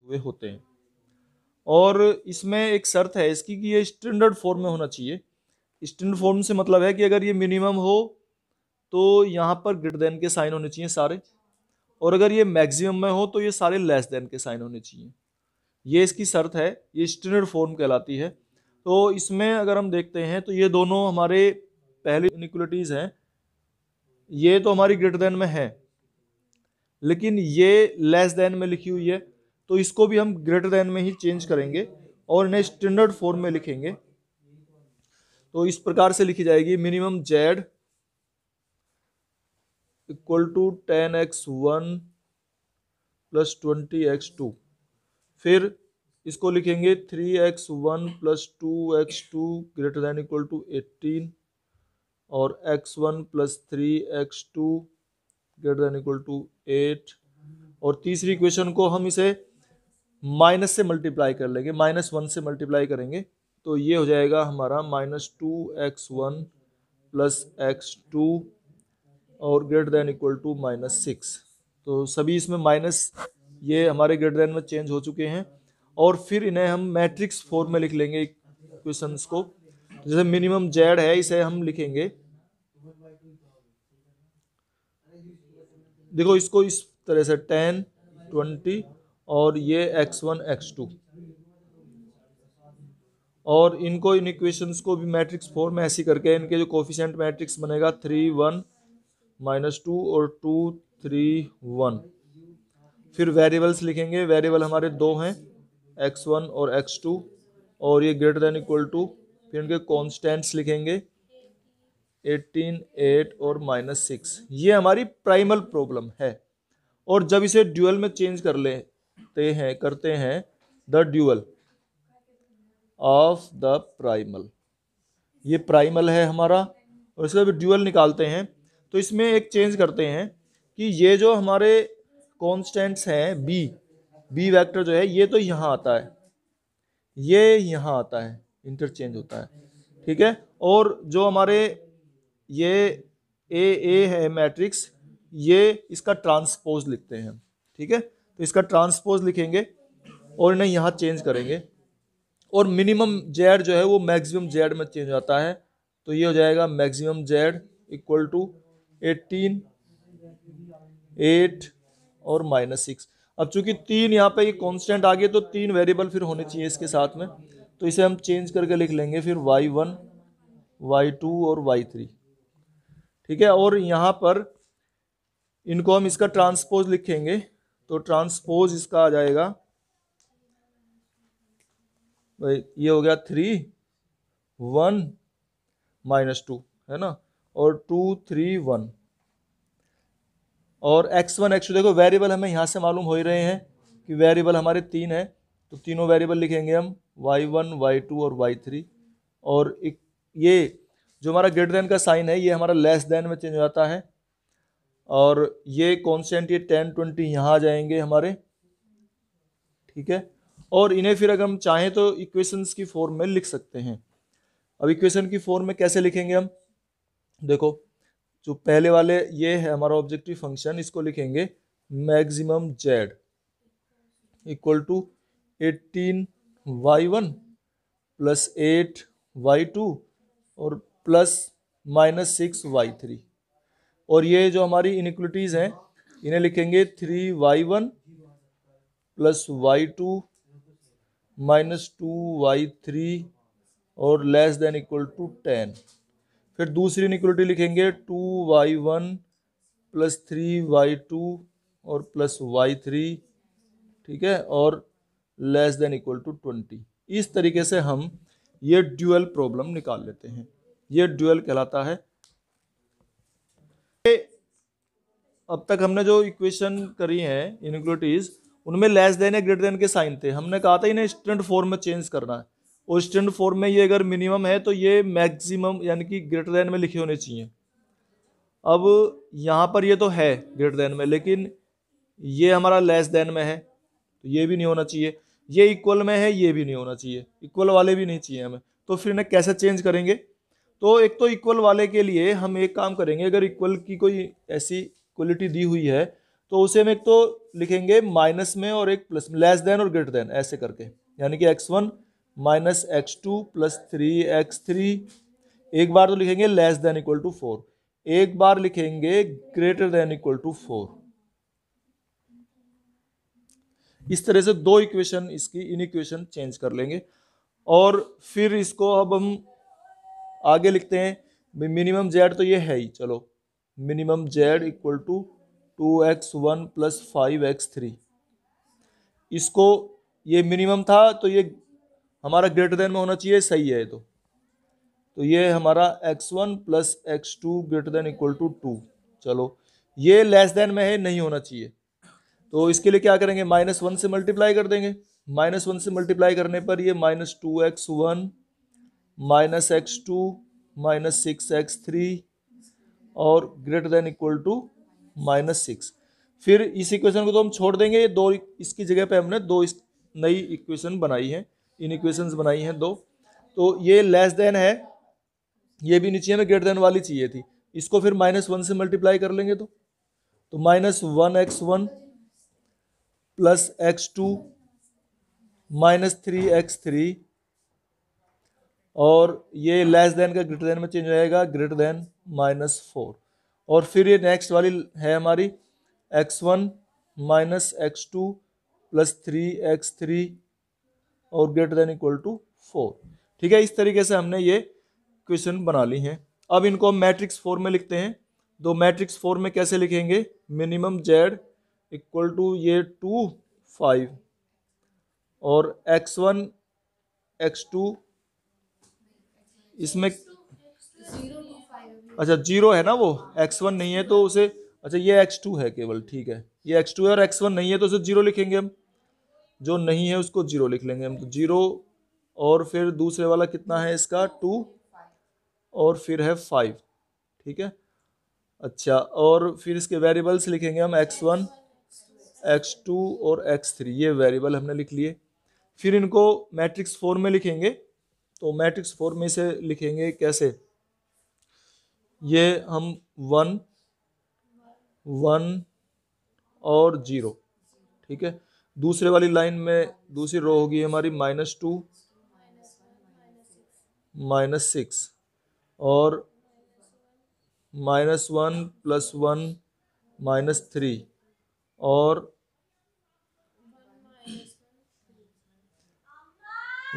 हुए होते हैं। और इसमें एक शर्त है इसकी कि ये स्टैंडर्ड फॉर्म में होना चाहिए। स्टैंडर्ड फॉर्म से मतलब है कि अगर ये मिनिमम हो तो यहाँ पर ग्रेटर देन के साइन होने चाहिए सारे, और अगर ये मैक्सिमम में हो तो ये सारे लेस देन के साइन होने चाहिए। ये इसकी शर्त है, ये स्टैंडर्ड फॉर्म कहलाती है। तो इसमें अगर हम देखते हैं तो ये दोनों हमारे पहली इनइक्वालिटीज हैं, ये तो हमारी ग्रेटर देन में है, लेकिन ये लेस देन में लिखी हुई है, तो इसको भी हम ग्रेटर देन में ही चेंज करेंगे और इन्हें स्टैंडर्ड फॉर्म में लिखेंगे। तो इस प्रकार से लिखी जाएगी minimum Z equal to 10x1 plus 20x2। फिर इसको लिखेंगे 3x1 plus 2x2 greater than equal to 18, और x1 plus 3x2 greater than equal to 8। और तीसरी इक्वेशन को हम इसे माइनस से मल्टीप्लाई कर लेंगे, -1 से मल्टीप्लाई करेंगे, तो ये हो जाएगा हमारा -2x1 प्लस x2 और ग्रेटर देन इक्वल टू -6। तो सभी इसमें माइनस ये हमारे ग्रेटर देन में चेंज हो चुके हैं। और फिर इन्हें हम मैट्रिक्स फॉर्म में लिख लेंगे इक्वेशंस को। जैसे मिनिमम जेड है, इसे हम लिखेंगे, देखो इसको इस तरह से 10 20 और ये x1 x2, और इनको इन इक्वेशंस को भी मैट्रिक्स फॉर्म में ऐसी करके इनके जो कोफिशिएंट मैट्रिक्स बनेगा 3 1 -2 और 2 3 1। फिर वेरिएबल्स लिखेंगे, वेरिएबल हमारे दो हैं, x1 और x2, और ये ग्रेटर देन इक्वल टू, फिर इनके कॉन्स्टेंट्स लिखेंगे 18 8 और -6। ये हमारी प्राइमल प्रॉब्लम है। और जब इसे ड्यूअल में चेंज करते हैं the dual of the primal, ये प्राइमल है हमारा, और इसका भी ड्यूअल निकालते हैं, तो इसमें एक चेंज करते हैं कि ये जो हमारे कॉन्स्टेंट्स हैं बी वेक्टर जो है, ये तो यहाँ आता है, ये यहाँ आता है, इंटरचेंज होता है, ठीक है। और जो हमारे ये ए है मैट्रिक्स, ये इसका ट्रांसपोज लिखते हैं, ठीक है। तो इसका ट्रांसपोज लिखेंगे और इन्हें यहाँ चेंज करेंगे, और मिनिमम जेड जो है वो मैक्सिमम जेड में चेंज हो जाता है, तो ये हो जाएगा मैक्सिमम जेड इक्वल टू 18 8 और -6। अब चूंकि 3 यहाँ पे ये कांस्टेंट आ गए, तो 3 वेरिएबल फिर होने चाहिए इसके साथ में, तो इसे हम चेंज करके लिख लेंगे फिर y1 y2 और y3, ठीक है। और यहाँ पर इनको हम इसका ट्रांसपोज लिखेंगे, तो ट्रांसपोज इसका आ जाएगा, ये हो गया 3 1 -2 है ना, और 2 3 1। और x1 x2 देखो वेरिएबल हमें यहाँ से मालूम हो ही रहे हैं कि वेरिएबल हमारे 3 है, तो तीनों वेरिएबल लिखेंगे हम y1 y2 और y3। और ये जो हमारा ग्रेटर देन का साइन है, ये हमारा लेस देन में चेंज हो जाता है, और ये कॉन्स्टेंट ये 10 20 यहाँ आ जाएंगे हमारे, ठीक है। और इन्हें फिर अगर हम चाहें तो इक्वेशंस की फॉर्म में लिख सकते हैं। अब इक्वेशन की फॉर्म में कैसे लिखेंगे हम, देखो जो पहले वाले ये है हमारा ऑब्जेक्टिव फंक्शन, इसको लिखेंगे maximum Z equal to 18 y1 plus 8 y2 और प्लस -6 y3। और ये जो हमारी इनइक्वालिटीज हैं, इन्हें लिखेंगे 3y1 प्लस y2 -2 y3 और लेस देन इक्वल टू 10। फिर दूसरी इनइक्वालिटी लिखेंगे 2y1 प्लस 3y2 और प्लस y3, ठीक है, और लेस देन इक्वल टू 20। इस तरीके से हम ये ड्यूअल प्रॉब्लम निकाल लेते हैं, ये ड्यूअल कहलाता है। अब तक हमने जो इक्वेशन करी है इनइक्वालिटीज, उनमें लेस देन या ग्रेटर देन के साइन थे, हमने कहा था इन्हें स्टैंडर्ड फॉर्म में चेंज करना है, और स्टैंडर्ड फॉर्म में ये अगर मिनिमम है तो ये मैक्सिमम यानी कि ग्रेटर देन में लिखे होने चाहिए। अब यहाँ पर ये तो है ग्रेटर देन में, लेकिन ये हमारा लेस देन में है, तो ये भी नहीं होना चाहिए। ये इक्वल में है, ये भी नहीं होना चाहिए, इक्वल वाले भी नहीं चाहिए हमें। तो फिर इन्हें कैसे चेंज करेंगे, तो एक तो इक्वल वाले के लिए हम एक काम करेंगे, अगर इक्वल की कोई ऐसी क्वालिटी दी हुई है तो उसे हम एक तो लिखेंगे माइनस में और एक प्लस में, लेस देन और ग्रेटर देन ऐसे करके, यानी कि x1 minus x2 plus 3x3। एक बार तो लिखेंगे लेस देन इक्वल टू 4, एक बार लिखेंगे ग्रेटर देन इक्वल टू 4। इस तरह से दो इक्वेशन इसकी इन इक्वेशन चेंज कर लेंगे। और फिर इसको अब हम आगे लिखते हैं। मिनिमम जेड तो ये है ही, चलो minimum Z equal to 2x1 plus 5x3। इसको, ये मिनिमम था तो ये हमारा ग्रेटर देन में होना चाहिए, सही है। तो ये हमारा x1 plus x2 greater than equal to 2। चलो ये लेस देन में है, नहीं होना चाहिए। तो इसके लिए क्या करेंगे, -1 से मल्टीप्लाई कर देंगे। -1 से मल्टीप्लाई करने पर ये -2x1 minus x2 minus 6x3 और ग्रेटर देन इक्वल टू -6। फिर इस इक्वेशन को तो हम छोड़ देंगे, ये दो, इसकी जगह पे हमने दो नई इक्वेशन बनाई है, इन इक्वेशंस बनाई हैं दो। तो ये लेस देन है, ये भी नीचे में ग्रेटर देन वाली चाहिए थी। इसको फिर -1 से मल्टीप्लाई कर लेंगे तो -1x1 plus x2 minus 3x3 और ये लेस देन का ग्रेटर देन में चेंज हो जाएगा, ग्रेटर देन -4। और फिर ये नेक्स्ट वाली है हमारी x1 minus x2 plus 3x3 और ग्रेटर देन इक्वल टू 4। ठीक है, इस तरीके से हमने ये क्वेश्चन बना ली हैं। अब इनको हम मैट्रिक्स फॉर्म में लिखते हैं। तो मैट्रिक्स फॉर्म में कैसे लिखेंगे, मिनिमम जेड इक्वल टू ये 2 5 और x1 x2 इसमें, अच्छा 0 है ना, वो x1 नहीं है तो उसे, अच्छा ये x2 है केवल, ठीक है ये x2 है और x1 नहीं है तो उसे 0 लिखेंगे हम, जो नहीं है उसको 0 लिख लेंगे हम। तो 0 और फिर दूसरे वाला कितना है इसका 2 और फिर है 5, ठीक है। अच्छा, और फिर इसके वेरिएबल्स लिखेंगे हम x1 x2 और x3, ये वेरिएबल हमने लिख लिए। फिर इनको मैट्रिक्स फॉर्म में लिखेंगे। तो मैट्रिक्स फॉर्म में से लिखेंगे कैसे, ये हम 1 1 और 0, ठीक है। दूसरे वाली लाइन में दूसरी रो होगी हमारी -2 -6 और -1 प्लस 1 -3 और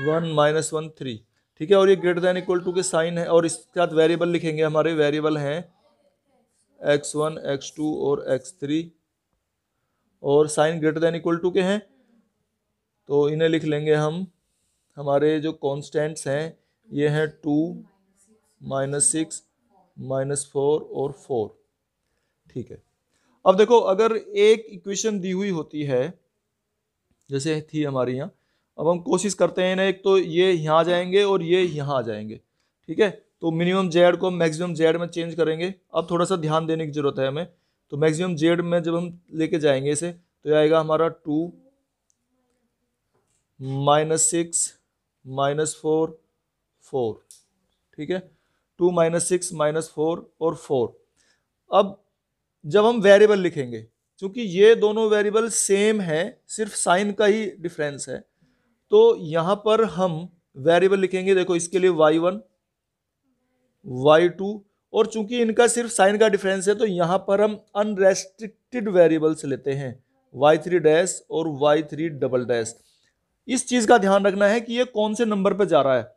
1 -1 3, ठीक है। और ये ग्रेटर देन इक्वल टू के साइन है और इसके साथ वेरिएबल लिखेंगे, हमारे वेरिएबल हैं x1 x2 और x3 और sign greater than equal to के हैं तो इन्हें लिख लेंगे हम। हमारे जो कॉन्स्टेंट्स हैं ये हैं 2 -6 -4 और 4, ठीक है। अब देखो, अगर एक इक्वेशन दी हुई होती है जैसे थी हमारी यहाँ, अब हम कोशिश करते हैं ना, एक तो ये यहाँ आ जाएंगे और ये यहाँ आ जाएंगे, ठीक है। तो मिनिमम जेड को मैक्सिमम जेड में चेंज करेंगे। अब थोड़ा सा ध्यान देने की जरूरत है हमें। तो मैक्सिमम जेड में जब हम लेके जाएंगे इसे तो ये आएगा हमारा 2 -6 -4 4, ठीक है। 2 -6 -4 और 4। अब जब हम वेरिएबल लिखेंगे, क्योंकि ये दोनों वेरिएबल सेम है, सिर्फ साइन का ही डिफरेंस है, तो यहां पर हम वेरिएबल लिखेंगे। देखो इसके लिए y1 y2 और चूंकि इनका सिर्फ साइन का डिफरेंस है तो यहां पर हम अनरेस्ट्रिक्टेड वेरिएबल्स लेते हैं, y3 डैश और y3 डबल डैश। इस चीज का ध्यान रखना है कि ये कौन से नंबर पर जा रहा है।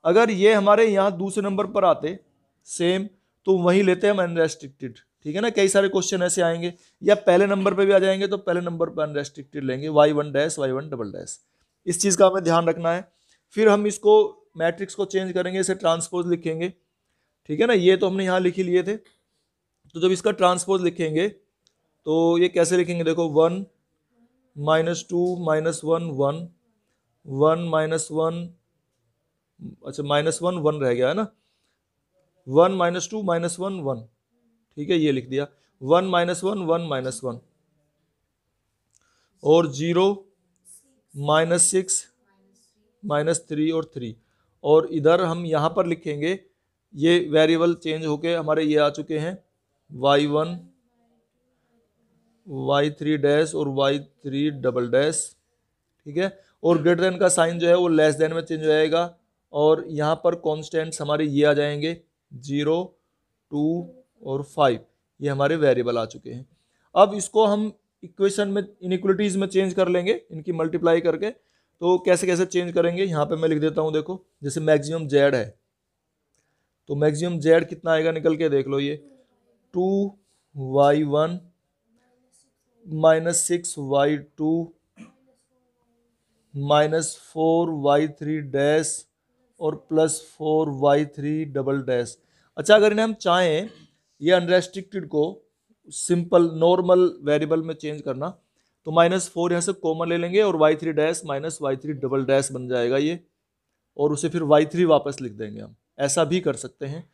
अगर ये हमारे यहाँ दूसरे नंबर पर आते सेम तो वही लेते हैं हम अनरेस्ट्रिक्टेड, ठीक है ना। कई सारे क्वेश्चन ऐसे आएंगे, या पहले नंबर पे भी आ जाएंगे तो पहले नंबर पर अनरेस्ट्रिक्टेड लेंगे, y1 dash y1 double dash. इस चीज़ का हमें ध्यान रखना है। फिर हम इसको मैट्रिक्स को चेंज करेंगे, इसे ट्रांसपोज लिखेंगे, ठीक है ना। ये तो हमने यहाँ लिख ही लिए थे। तो जब इसका ट्रांसपोज लिखेंगे तो ये कैसे लिखेंगे, देखो 1 -2 -1 1 1 -1, अच्छा -1 1 रह गया है ना, 1 -2 -1 1, ठीक है, ये लिख दिया। 1 -1 1 -1 और 0 -6 -3 और 3। और इधर हम यहाँ पर लिखेंगे, ये वेरिएबल चेंज होके हमारे ये आ चुके हैं y1 y3 डैश और y3 डबल डैश, ठीक है। और ग्रेटर देन का साइन जो है वो लेस देन में चेंज हो जाएगा, और यहाँ पर कॉन्स्टेंट्स हमारे ये आ जाएंगे 0, 2 और 5, ये हमारे वेरिएबल आ चुके हैं। अब इसको हम इक्वेशन में इनइक्वलिटीज में चेंज कर लेंगे, इनकी मल्टीप्लाई करके। तो कैसे कैसे चेंज करेंगे, यहाँ पे मैं लिख देता हूँ। देखो जैसे मैक्सिमम जेड है, तो मैक्सिमम जेड कितना आएगा निकल के देख लो, ये 2y1 minus 6y2 minus 4y3 dash और प्लस 4y3 डबल डैश। अच्छा, अगर इन्हें हम चाहें ये अनरेस्ट्रिक्टेड को सिंपल नॉर्मल वेरिएबल में चेंज करना, तो -4 यहाँ से कॉमन ले लेंगे और y3 dash minus y3 double dash बन जाएगा ये, और उसे फिर y3 वापस लिख देंगे हम, ऐसा भी कर सकते हैं।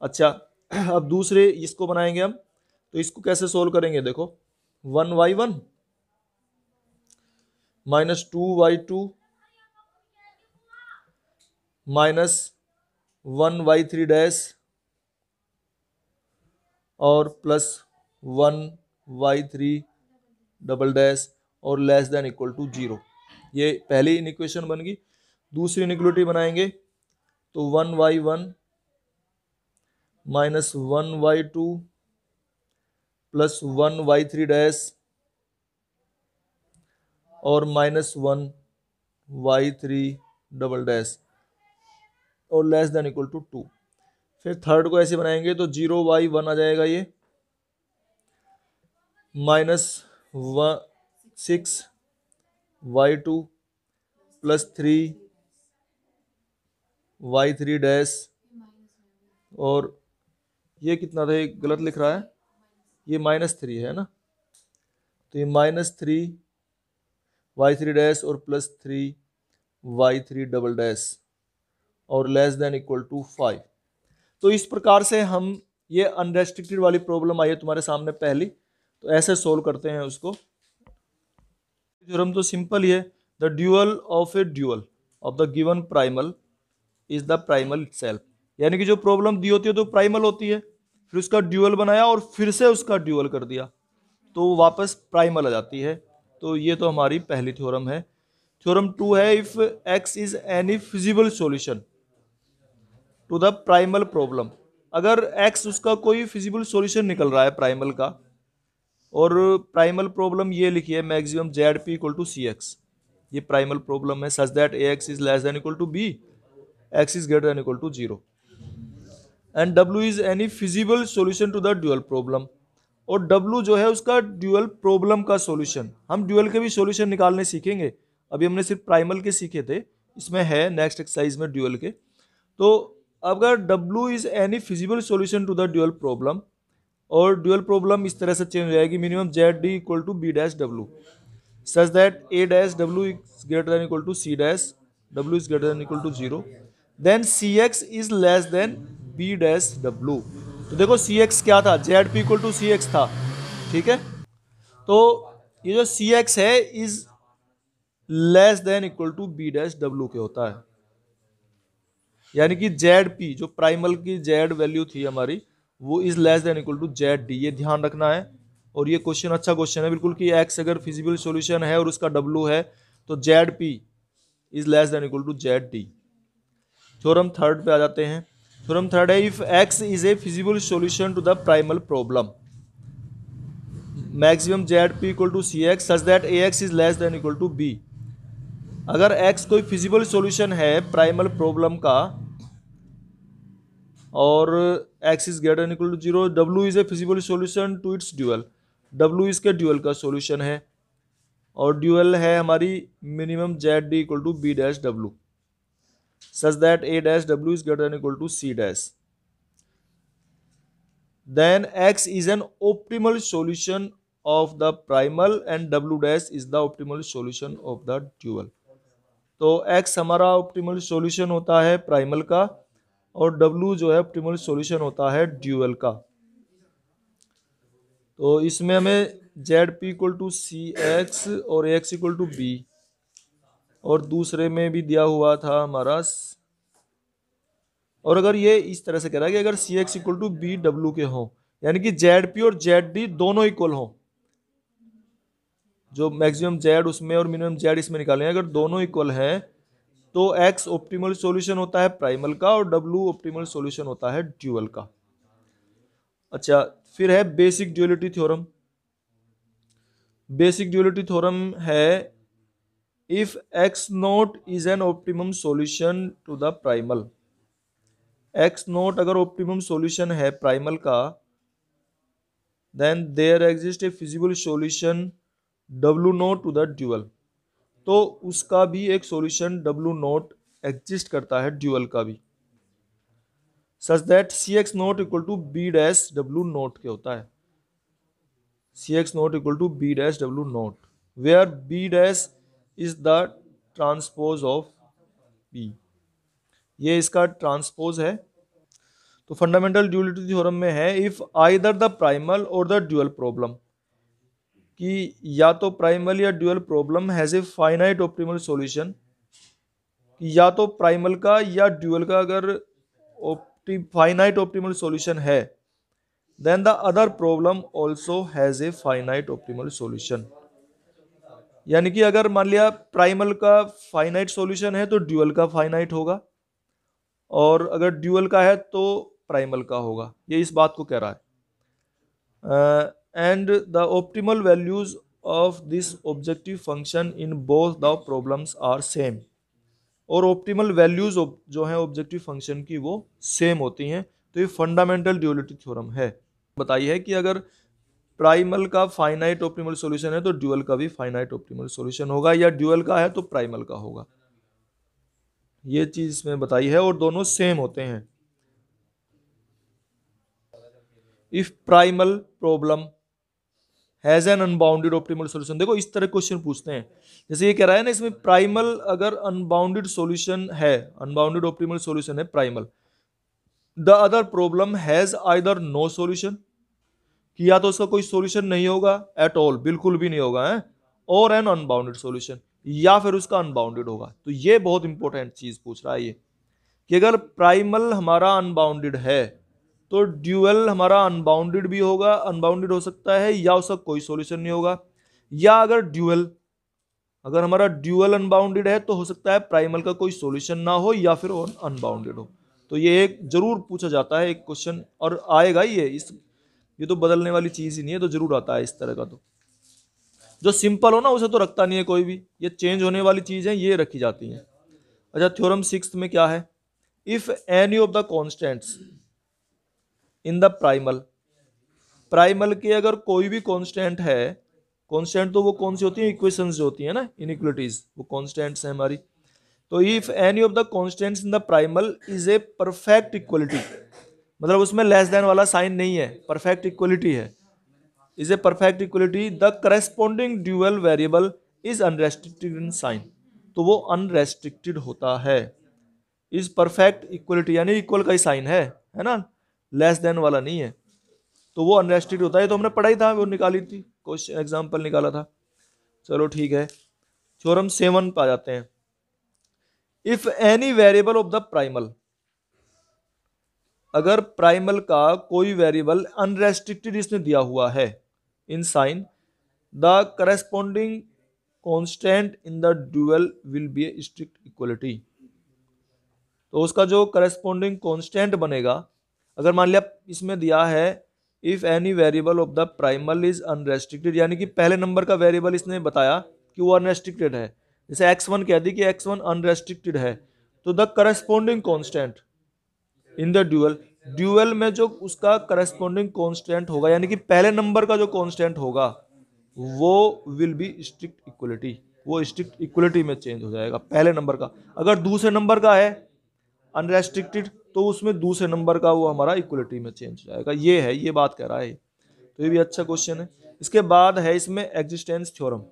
अच्छा, अब दूसरे इसको बनाएंगे हम, तो इसको कैसे सोल्व करेंगे, देखो 1y1 minus 2y2 minus 1y3 dash और प्लस 1y3 डबल डैश और लेस देन इक्वल टू 0। ये पहली इक्वेशन बन गई। दूसरी इनइक्वलिटी बनाएंगे, तो 1y1 minus 1y2 plus 1y3 dash और माइनस 1y3 डबल डैश और लेस देन इक्वल टू 2। फिर थर्ड को ऐसे बनाएंगे, तो 0y1 आ जाएगा ये, minus 6y2 plus 3y3 dash, और ये कितना था, ये गलत लिख रहा है, ये -3 है ना, तो ये -3y3 डैश और प्लस 3y3 डबल डैश और लेस देन इक्वल टू 5। तो इस प्रकार से हम ये अनरेस्ट्रिक्टेड वाली प्रॉब्लम आई है तुम्हारे सामने पहली, तो ऐसे सोल्व करते हैं उसको। थ्योरम तो सिंपल ही है, the dual of A dual of the given primal is the primal itself. यानी कि जो प्रॉब्लम दी होती है तो प्राइमल होती है, फिर उसका ड्यूअल बनाया और फिर से उसका ड्यूअल कर दिया तो वापस प्राइमल आ जाती है। तो ये तो हमारी पहली थ्योरम है। थ्योरम 2 है, if x is any feasible solution to the primal problem. अगर x उसका कोई फिजिबल सॉल्यूशन निकल रहा है प्राइमल का, और प्राइमल प्रॉब्लम ये लिखी है maximum Z P equal to C X, ये प्राइमल प्रॉब्लम है, such that A X is less than equal to B, X is greater than equal to 0, and W is any feasible solution to the dual problem. और W जो है उसका dual problem का solution. हम dual के भी solution निकालने सीखेंगे, अभी हमने सिर्फ प्राइमल के सीखे थे, इसमें है नेक्स्ट एक्सरसाइज में ड्यूअल के। तो अगर W is any feasible solution to the dual problem, और ड्यूअल प्रॉब्लम इस तरह से चेंज हो जाएगी, minimum Z D equal to B dash W, such that A dash W is greater than equal to C dash W is greater than equal to 0, then C X is less than B dash W. तो देखो C X क्या था, Z P equal to C X था, ठीक है। तो ये जो सी एक्स है is less than equal to B dash W के होता है, यानी कि जेड पी जो प्राइमल की जेड वैल्यू थी हमारी, वो is less than equal to Z D, ये ध्यान रखना है। और ये क्वेश्चन अच्छा क्वेश्चन है बिल्कुल, कि एक्स अगर फिजिबल सॉल्यूशन है और उसका डब्ल्यू है तो Z P is less than equal to Z D. Theorem third पे आ जाते हैं। थ्योरम थर्ड है, if X is a feasible solution to the primal problem, maximum Z P equal to C X, such that A X is less than equal to B. अगर x कोई feasible solution है primal problem का और x is greater than equal to 0, w is a feasible solution to its dual, w इसके dual का solution है, और dual है हमारी minimum Z D equal to B dash W, such that a dash w is greater than equal to c dash, then x is an optimal solution of the primal and w dash is the optimal solution of the dual. तो x हमारा optimal solution होता है primal का, और W जो है optimal solution होता है ड्यूअल का। तो इसमें हमें Z P equal to C X और एक्स इक्वल टू बी, और दूसरे में भी दिया हुआ था हमारा, और अगर ये इस तरह से कह रहा है कि अगर C X equal to B W के हों, यानी कि जेड पी और जेड डी दोनों इक्वल हों, जो मैक्सिमम जेड उसमें और मिनिमम जेड इसमें निकालेंगे, अगर दोनों इक्वल हैं तो एक्स ऑप्टिमल सॉल्यूशन होता है प्राइमल का और डब्ल्यू ऑप्टिमल सॉल्यूशन होता है ड्यूअल का। अच्छा, फिर है basic duality theorem. Basic duality theorem है if X naught is an optimum solution to the primal, X naught अगर ऑप्टिमम सॉल्यूशन है प्राइमल का, then there exist a feasible solution W naught to the dual, तो उसका भी एक solution W not exist करता है ड्यूअल का भी, such that C X naught equal to B dash W naught के होता है, C X naught equal to B dash W naught, where B dash is the transpose of B, ये इसका transpose है। तो फंडामेंटल ड्यूअलिटी थ्योरम में है if either the primal और द ड्यूअल प्रॉब्लम, कि या तो प्राइमल या dual problem has a finite optimal solution, या तो प्राइमल का या ड्यूअल का अगर फाइनाइट ऑप्टिमल सॉल्यूशन है, then the other problem also has a finite optimal solution. यानी कि अगर मान लिया प्राइमल का फाइनाइट सॉल्यूशन है तो ड्यूअल का फाइनाइट होगा, और अगर ड्यूअल का है तो प्राइमल का होगा, ये इस बात को कह रहा है। And the optimal values of this objective function in both the problems are same, और ऑप्टिमल वैल्यूज जो हैं ऑब्जेक्टिव फंक्शन की वो सेम होती हैं। तो ये फंडामेंटल ड्यूअलिटी थ्योरम है, बताई है कि अगर प्राइमल का फाइनाइट ऑप्टिमल सॉल्यूशन है तो ड्यूअल का भी फाइनाइट ऑप्टिमल सॉल्यूशन होगा, या ड्यूअल का है तो प्राइमल का होगा, ये चीज इसमें बताई है, और दोनों सेम होते हैं। If primal problem has an unbounded optimal solution, देखो इस तरह क्वेश्चन पूछते हैं, जैसे ये कह रहा है ना इसमें प्राइमल अगर अनबाउंडेड सॉल्यूशन है, अनबाउंडेड ऑप्टिमल सॉल्यूशन है primal, the other problem has either no solution, कि या तो उसका कोई सॉल्यूशन नहीं होगा एट ऑल, बिल्कुल भी नहीं होगा है, और एन अनबाउंडेड सॉल्यूशन, या फिर उसका अनबाउंडेड होगा। तो ये बहुत इंपॉर्टेंट चीज पूछ रहा है ये, कि अगर प्राइमल हमारा अनबाउंडेड है तो ड्यूअल हमारा अनबाउंडेड भी होगा, अनबाउंडेड हो सकता है, या उसका कोई सॉल्यूशन नहीं होगा, या अगर हमारा ड्यूअल अनबाउंडेड है तो हो सकता है प्राइमल का कोई सॉल्यूशन ना हो या फिर अनबाउंडेड हो। तो ये एक जरूर पूछा जाता है एक क्वेश्चन, और आएगा ये तो बदलने वाली चीज ही नहीं है, तो जरूर आता है इस तरह का। तो जो सिंपल हो ना उसे तो रखता नहीं है कोई भी, ये चेंज होने वाली चीज है ये रखी जाती है। अच्छा, थ्योरम 6 में क्या है, if any of the constants in the primal के अगर कोई भी कांस्टेंट है, कांस्टेंट तो वो कौन सी होती है, इक्वेशंस जो होती है ना, इनइक्वालिटीज, वो कांस्टेंट्स हैं हमारी। तो if any of the constants in the primal is a perfect equality, मतलब उसमें लेस देन वाला साइन नहीं है, परफेक्ट इक्वलिटी है, is a perfect equality, the corresponding dual variable is unrestricted in sign, तो वो अनरेस्ट्रिक्टेड होता है। इज परफेक्ट इक्वलिटी यानी इक्वल का ही साइन है ना, लेस देन वाला नहीं है, तो वो अनरेस्ट्रिक्टेड होता है। तो हमने पढ़ाई था, वो निकाली थी, क्वेश्चन एग्जांपल निकाला था। चलो ठीक है, थ्योरम 7 पे आ जाते हैं। If any variable of the primal, अगर प्राइमल का कोई वेरिएबल अनरेस्ट्रिक्टेड इसने दिया हुआ है in sign, the corresponding constant in the dual will be a strict equality, तो उसका जो करस्पॉन्डिंग कांस्टेंट बनेगा, अगर मान लिया इसमें दिया है if any variable of the primal is unrestricted, यानी कि पहले नंबर का वेरिएबल इसने बताया कि वो अनरेस्ट्रिक्टेड है, जैसे x1 कह दी कि x1 अनरेस्ट्रिक्टेड है, तो the corresponding constant in the dual में जो उसका करस्पॉन्डिंग कांस्टेंट होगा, यानी कि पहले नंबर का जो कांस्टेंट होगा वो विल बी स्ट्रिक्ट इक्वलिटी, वो स्ट्रिक्ट इक्वलिटी में चेंज हो जाएगा पहले नंबर का। अगर दूसरे नंबर का है अनरेस्ट्रिक्टेड तो उसमें दूसरे नंबर का वो हमारा इक्वलिटी में चेंज हो जाएगा, ये है, ये बात कह रहा है। तो ये भी अच्छा क्वेश्चन है। इसके बाद है इसमें एग्जिस्टेंस थ्योरम।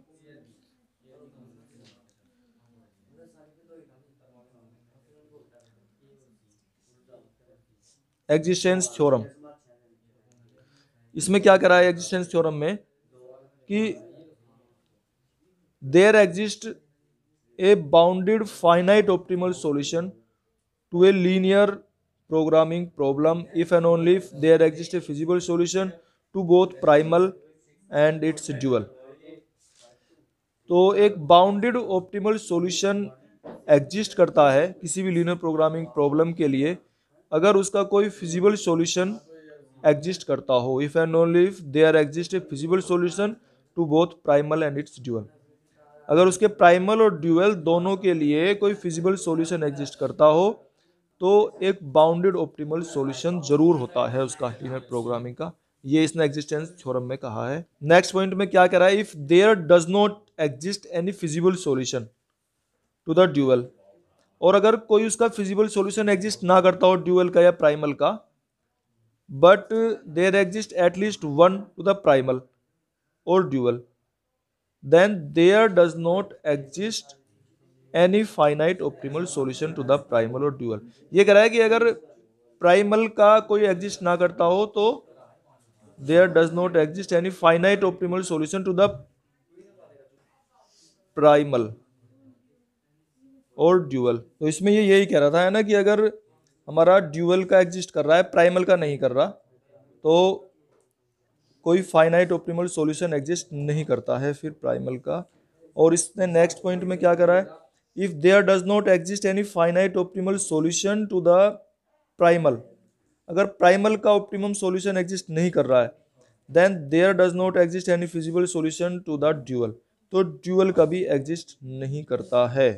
एग्जिस्टेंस थ्योरम, इसमें क्या कह रहा है एग्जिस्टेंस थ्योरम में, कि there exist a bounded finite optimal solution to a linear programming problem if and only if there exists a feasible solution to both primal and its dual। तो एक bounded optimal solution exist करता है किसी भी linear programming problem के लिए अगर उसका कोई फिजिबल सॉल्यूशन एग्जिस्ट करता हो, if and only if there exist a feasible solution to both primal and its dual. अगर उसके प्राइमल और ड्यूअल दोनों के लिए कोई फिजिबल सॉल्यूशन एग्जिस्ट करता हो तो एक बाउंडेड ऑप्टिमल सॉल्यूशन जरूर होता है उसका लीनियर प्रोग्रामिंग का। ये इसने एग्जिस्टेंस थ्योरम में कहा है। नेक्स्ट पॉइंट में क्या कह रहा है, if there does not exist any feasible solution to the dual, और अगर कोई उसका फिजिबल सॉल्यूशन एग्जिस्ट ना करता हो ड्यूअल का या प्राइमल का, but there exist at least one to the primal और dual, then there does not exist any finite optimal solution to the primal or dual। ये कह रहा है कि अगर प्राइमल का कोई एग्जिस्ट ना करता हो तो there does not exist any finite optimal solution to the primal और ड्यूअल। तो इसमें ये यही कह रहा था है ना कि अगर हमारा ड्यूअल का एग्जिस्ट कर रहा है प्राइमल का नहीं कर रहा तो कोई फाइनाइट ऑप्टिमल सॉल्यूशन एग्जिस्ट नहीं करता है फिर प्राइमल का। और इसने नेक्स्ट पॉइंट में क्या करा है, if there does not exist any finite optimal solution to the primal, अगर प्राइमल का ऑप्टिमम सॉल्यूशन एग्जिस्ट नहीं कर रहा है, then there does not exist any feasible solution to the dual, तो ड्यूअल का भी एग्जिस्ट नहीं करता है।